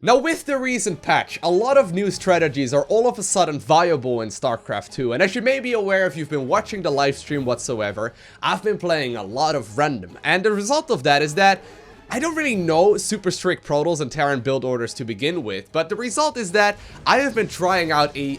Now, with the recent patch, a lot of new strategies are all of a sudden viable in StarCraft 2, and as you may be aware if you've been watching the live stream whatsoever, I've been playing a lot of random, and the result of that is that I don't really know super strict Protoss and Terran build orders to begin with, but the result is that I have been trying out a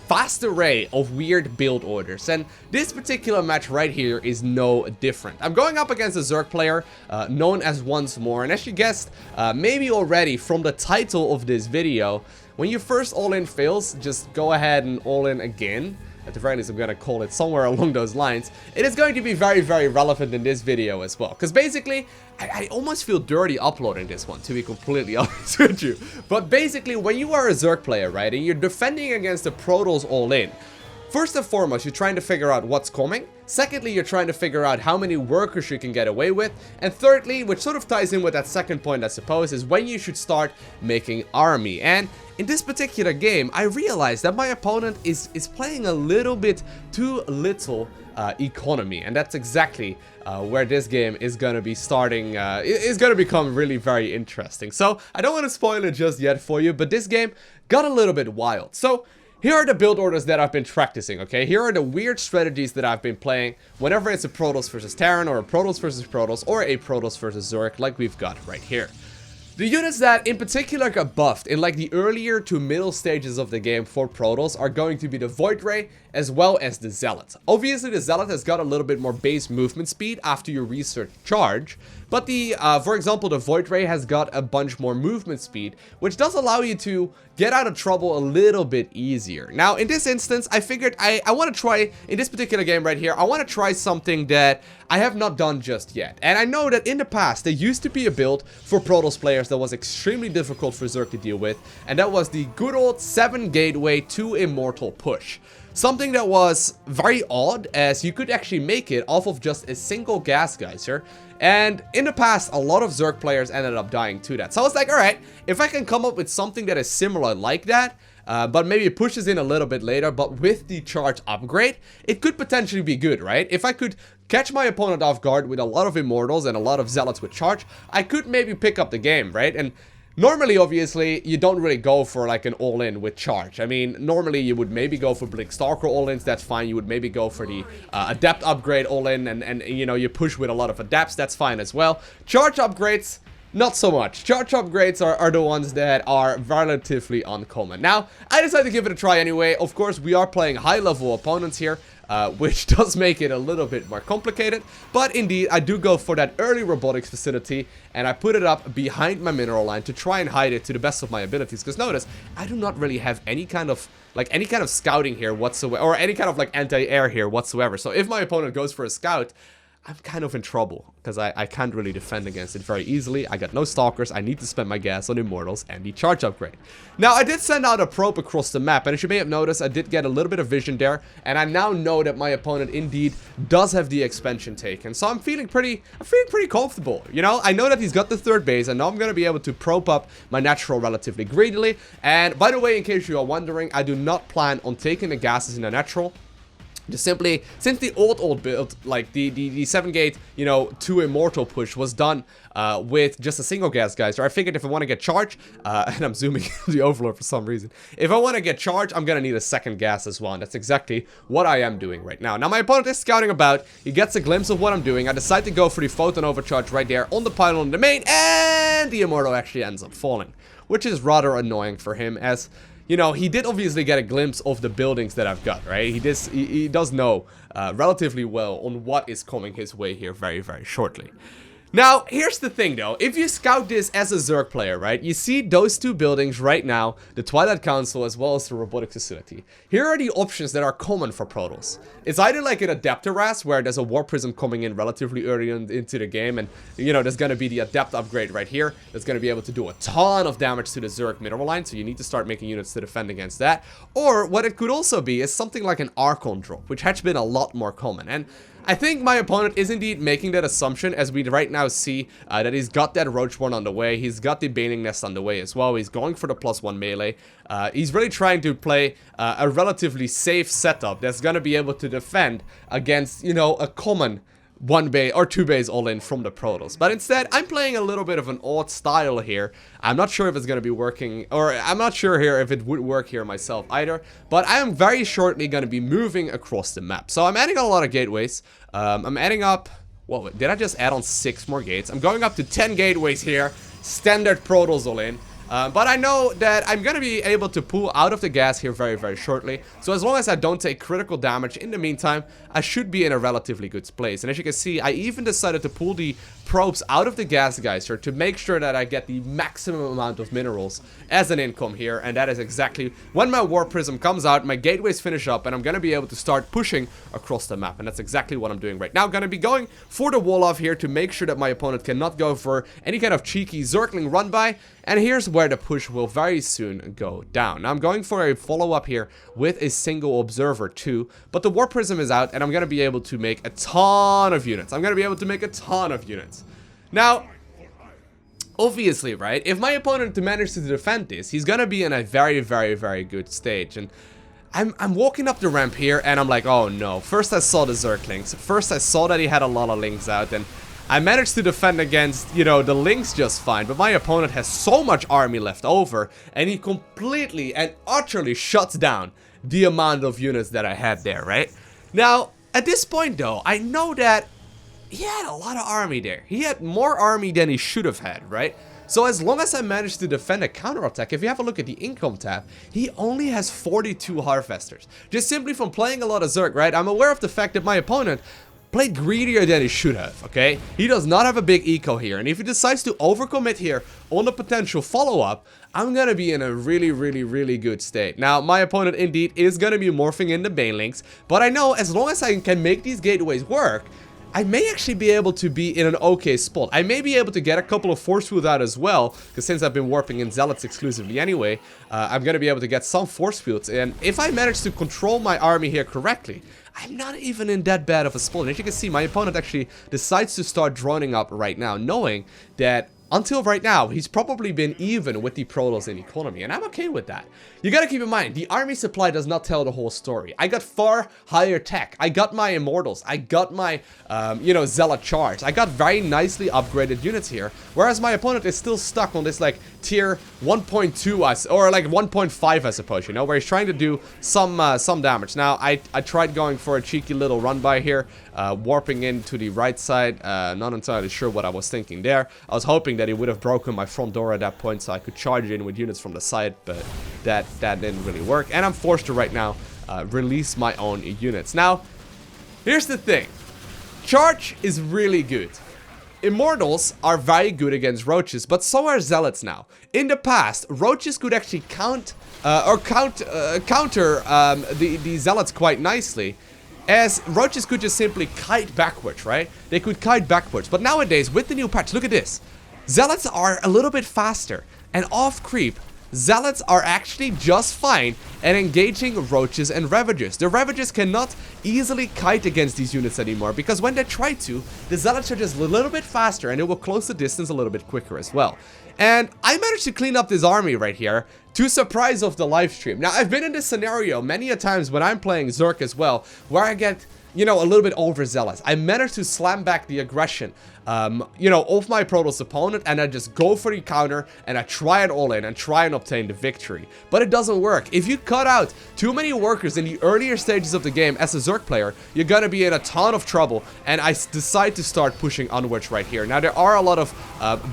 vast array of weird build orders, and this particular match right here is no different. I'm going up against a Zerg player known as Once More, and as you guessed, maybe already from the title of this video, when your first all-in fails, just go ahead and all-in again. At the very least, I'm going to call it somewhere along those lines. It is going to be very, very relevant in this video as well. Because basically, I almost feel dirty uploading this one, to be completely honest with you. But basically, when you are a Zerg player, right, and you're defending against a Protoss all-in, first and foremost, you're trying to figure out what's coming. Secondly, you're trying to figure out how many workers you can get away with. And thirdly, which sort of ties in with that second point, I suppose, is when you should start making army. And in this particular game, I realized that my opponent is playing a little bit too little economy. And that's exactly where this game is going to be starting, is going to become really very interesting. So I don't want to spoil it just yet for you, but this game got a little bit wild. So here are the build orders that I've been practicing, okay? Here are the weird strategies that I've been playing whenever it's a Protoss versus Terran, or a Protoss versus Protoss, or a Protoss versus Zerg, like we've got right here. The units that in particular got buffed in like the earlier to middle stages of the game for Protoss are going to be the Void Ray as well as the Zealot. Obviously the Zealot has got a little bit more base movement speed after your research charge, but for example, the Void Ray has got a bunch more movement speed, which does allow you to get out of trouble a little bit easier. Now, in this instance, I figured I want to try, in this particular game right here, I want to try something that I have not done just yet. And I know that in the past, there used to be a build for Protoss players that was extremely difficult for Zerg to deal with, and that was the good old 7 gateway to Immortal push. Something that was very odd, as you could actually make it off of just a single gas geyser. And in the past, a lot of Zerg players ended up dying to that. So I was like, alright, if I can come up with something that is similar like that, but maybe it pushes in a little bit later, but with the charge upgrade, it could potentially be good, right? If I could catch my opponent off guard with a lot of Immortals and a lot of Zealots with charge, I could maybe pick up the game, right? And normally, obviously, you don't really go for like an all-in with charge. I mean, normally you would maybe go for Blink Stalker all-ins, that's fine. You would maybe go for the Adept upgrade all-in, and you know, you push with a lot of Adepts, that's fine as well. Charge upgrades, not so much. Charge upgrades are the ones that are relatively uncommon. Now, I decided to give it a try anyway. Of course, we are playing high-level opponents here, which does make it a little bit more complicated. But indeed, I do go for that early robotics facility, and I put it up behind my mineral line to try and hide it to the best of my abilities. Because notice, I do not really have any kind of scouting here whatsoever, or any kind of like anti-air here whatsoever. So if my opponent goes for a scout, I'm kind of in trouble, because I can't really defend against it very easily. I got no stalkers, I need to spend my gas on Immortals and the charge upgrade. Now, I did send out a probe across the map, and as you may have noticed, I did get a little bit of vision there, and I now know that my opponent indeed does have the expansion taken. So I'm feeling pretty comfortable, you know? I know that he's got the third base, and now I'm going to be able to probe up my natural relatively greedily. And by the way, in case you are wondering, I do not plan on taking the gases in the natural. Just simply, since the old build, like the 7 gate, you know, 2 Immortal push was done with just a single gas geyser, I figured if I want to get charged, and I'm zooming the Overlord for some reason, if I want to get charged, I'm going to need a second gas as well, and that's exactly what I am doing right now. Now, my opponent is scouting about, he gets a glimpse of what I'm doing, I decide to go for the Photon Overcharge right there on the pylon in the main, and the Immortal actually ends up falling, which is rather annoying for him, as you know, he did obviously get a glimpse of the buildings that I've got, right? He does know relatively well on what is coming his way here very, very shortly. Now, here's the thing though, if you scout this as a Zerg player, right, you see those two buildings right now, the Twilight Council as well as the Robotics Facility. Here are the options that are common for Protoss. It's either like an Adapter where there's a War Prism coming in relatively early into the game, and you know, there's going to be the Adept upgrade right here, that's going to be able to do a ton of damage to the Zerg mineral line, so you need to start making units to defend against that. Or what it could also be is something like an Archon drop, which has been a lot more common, and I think my opponent is indeed making that assumption, as we right now see that he's got that Roachborn on the way, he's got the Baning Nest on the way as well, he's going for the +1 melee, he's really trying to play a relatively safe setup that's going to be able to defend against, you know, a common one base or two base all in from the Protoss. But instead, I'm playing a little bit of an odd style here. I'm not sure if it's going to be working, or I'm not sure here if it would work here myself either. But I am very shortly going to be moving across the map. So I'm adding a lot of gateways. I'm adding up... Whoa, did I just add on 6 more gates? I'm going up to 10 gateways here. Standard Protoss all in. But I know that I'm going to be able to pull out of the gas here very, very shortly. So as long as I don't take critical damage in the meantime, I should be in a relatively good place. And as you can see, I even decided to pull the probes out of the gas geyser to make sure that I get the maximum amount of minerals as an income here. And that is exactly when my War Prism comes out, my gateways finish up, and I'm going to be able to start pushing across the map. And that's exactly what I'm doing right now. I'm going to be going for the wall off here to make sure that my opponent cannot go for any kind of cheeky Zergling run by. And here's where the push will very soon go down. Now I'm going for a follow-up here with a single observer too, but the War Prism is out and I'm going to be able to make a ton of units. Now, obviously, right, if my opponent manages to defend this, he's going to be in a very, very, very good stage. And I'm walking up the ramp here and I'm like, oh no. First I saw the Zerglings. First I saw that he had a lot of Lings out, and I managed to defend against, you know, the Lings just fine, but my opponent has so much army left over, and he completely and utterly shuts down the amount of units that I had there, right? Now, at this point though, I know that he had a lot of army there. He had more army than he should have had, right? So as long as I managed to defend a counterattack, if you have a look at the income tab, he only has 42 harvesters. Just simply from playing a lot of Zerg, right? I'm aware of the fact that my opponent played greedier than he should have, okay? He does not have a big eco here, and if he decides to overcommit here on the potential follow-up, I'm gonna be in a really, really, really good state. Now, my opponent indeed is gonna be morphing into Banelings, but I know as long as I can make these gateways work, I may actually be able to be in an okay spot. I may be able to get a couple of force fields out as well, because since I've been warping in Zealots exclusively anyway, I'm going to be able to get some force fields. And if I manage to control my army here correctly, I'm not even in that bad of a spot. And as you can see, my opponent actually decides to start droning up right now, knowing that until right now, he's probably been even with the Protoss in economy, and I'm okay with that. You gotta keep in mind, the army supply does not tell the whole story. I got far higher tech. I got my Immortals. I got my, you know, Zealot charge. I got very nicely upgraded units here, whereas my opponent is still stuck on this, like, tier 1.2, or like 1.5, I suppose, you know, where he's trying to do some damage. Now, I tried going for a cheeky little run-by here, warping into the right side. Not entirely sure what I was thinking there. I was hoping that he would have broken my front door at that point so I could charge in with units from the side, but that didn't really work, and I'm forced to right now release my own units. Now, here's the thing. Charge is really good. Immortals are very good against roaches, but so are Zealots now. In the past, roaches could actually counter the Zealots quite nicely, as roaches could just simply kite backwards, right? They could kite backwards, but nowadays, with the new patch, look at this. Zealots are a little bit faster, and off creep, Zealots are actually just fine at engaging roaches and Ravagers. The Ravagers cannot easily kite against these units anymore, because when they try to, the Zealots are just a little bit faster and it will close the distance a little bit quicker as well. And I managed to clean up this army right here, to surprise of the live stream. Now, I've been in this scenario many a times when I'm playing Zerg as well, where I get, you know, a little bit overzealous. I managed to slam back the aggression, you know, of my Protoss opponent, and I just go for the counter, and I try it all in, and try and obtain the victory. But it doesn't work. If you cut out too many workers in the earlier stages of the game as a Zerg player, you're gonna be in a ton of trouble, and I decide to start pushing onwards right here. Now, there are a lot of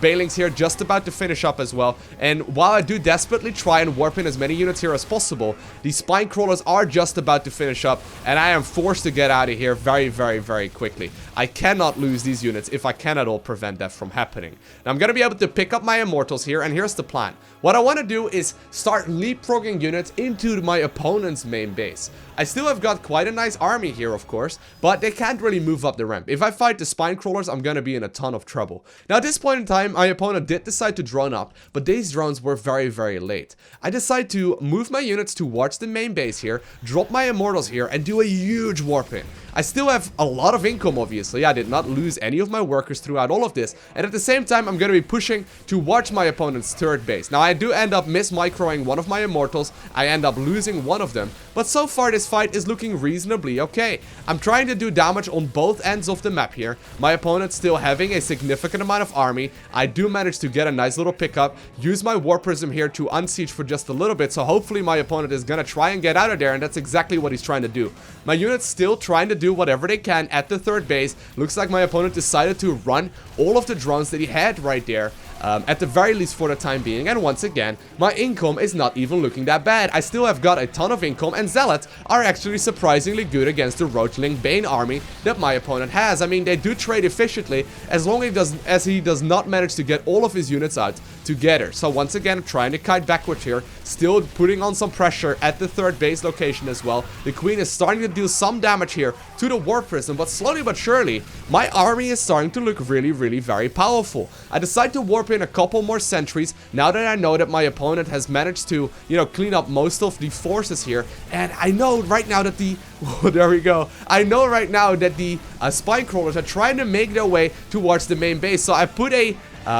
Banelings here just about to finish up as well, and while I do desperately try and warp in as many units here as possible, the Spine Crawlers are just about to finish up, and I am forced to get out of here very, very, very quickly. I cannot lose these units if I can at all prevent that from happening. Now, I'm going to be able to pick up my Immortals here, and here's the plan. What I want to do is start leapfrogging units into my opponent's main base. I still have got quite a nice army here, of course, but they can't really move up the ramp. If I fight the Spine Crawlers, I'm going to be in a ton of trouble. Now, at this point in time, my opponent did decide to drone up, but these drones were very, very late. I decided to move my units towards the main base here, drop my Immortals here, and do a huge warp in. I still have a lot of income, obviously. I did not lose any of my workers throughout all of this, and at the same time, I'm going to be pushing towards my opponent's third base. Now, I do end up mismicroing one of my Immortals. I end up losing one of them, but so far this this fight is looking reasonably okay. I'm trying to do damage on both ends of the map here. My opponent's still having a significant amount of army. I do manage to get a nice little pickup. Use my War Prism here to unsiege for just a little bit. So hopefully my opponent is gonna try and get out of there. And that's exactly what he's trying to do. My unit's still trying to do whatever they can at the third base. Looks like my opponent decided to run all of the drones that he had right there. At the very least for the time being. And once again, my income is not even looking that bad. I still have got a ton of income, and Zealots are actually surprisingly good against the Roachling Bane army that my opponent has. I mean, they do trade efficiently as long as he does not manage to get all of his units out together. So once again, I'm trying to kite backwards here, still putting on some pressure at the third base location as well. The Queen is starting to do some damage here to the War Prism, but slowly but surely, my army is starting to look really, really very powerful. I decide to warp in a couple more sentries now that I know that my opponent has managed to, you know, clean up most of the forces here. And I know right now that the there we go. I know right now that the spine crawlers are trying to make their way towards the main base. So I put a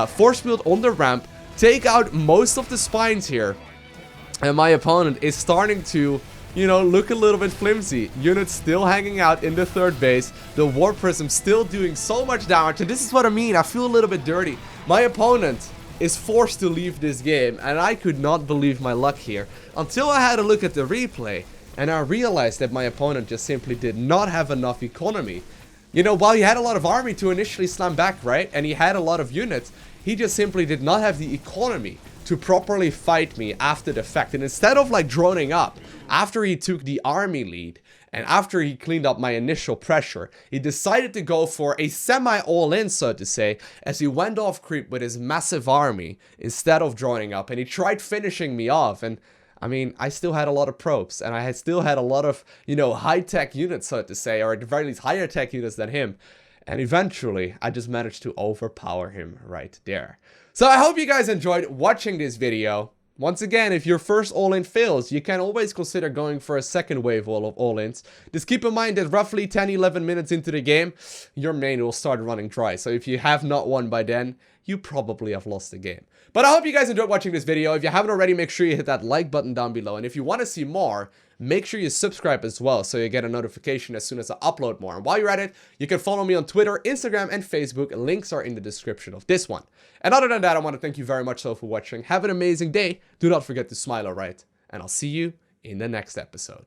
force field on the ramp, take out most of the spines here, and my opponent is starting to, you know, look a little bit flimsy. Units still hanging out in the third base. The War Prism still doing so much damage. And this is what I mean. I feel a little bit dirty. My opponent is forced to leave this game. And I could not believe my luck here until I had a look at the replay. And I realized that my opponent just simply did not have enough economy. You know, while he had a lot of army to initially slam back, right? And he had a lot of units, he just simply did not have the economy to properly fight me after the fact. And instead of like droning up, after he took the army lead, and after he cleaned up my initial pressure, he decided to go for a semi-all-in, so to say, as he went off creep with his massive army instead of droning up. And he tried finishing me off. And I mean, I still had a lot of probes, and I still had a lot of, you know, high-tech units, so to say, or at the very least higher tech units than him. And eventually, I just managed to overpower him right there. So I hope you guys enjoyed watching this video. Once again, if your first all-in fails, you can always consider going for a second wave of all-ins. Just keep in mind that roughly 10-11 minutes into the game, your main will start running dry. So if you have not won by then, you probably have lost the game. But I hope you guys enjoyed watching this video. If you haven't already, make sure you hit that like button down below. And if you want to see more, make sure you subscribe as well so you get a notification as soon as I upload more. And while you're at it, you can follow me on Twitter, Instagram, and Facebook. Links are in the description of this one. And other than that, I want to thank you very much so for watching. Have an amazing day. Do not forget to smile, alright? And I'll see you in the next episode.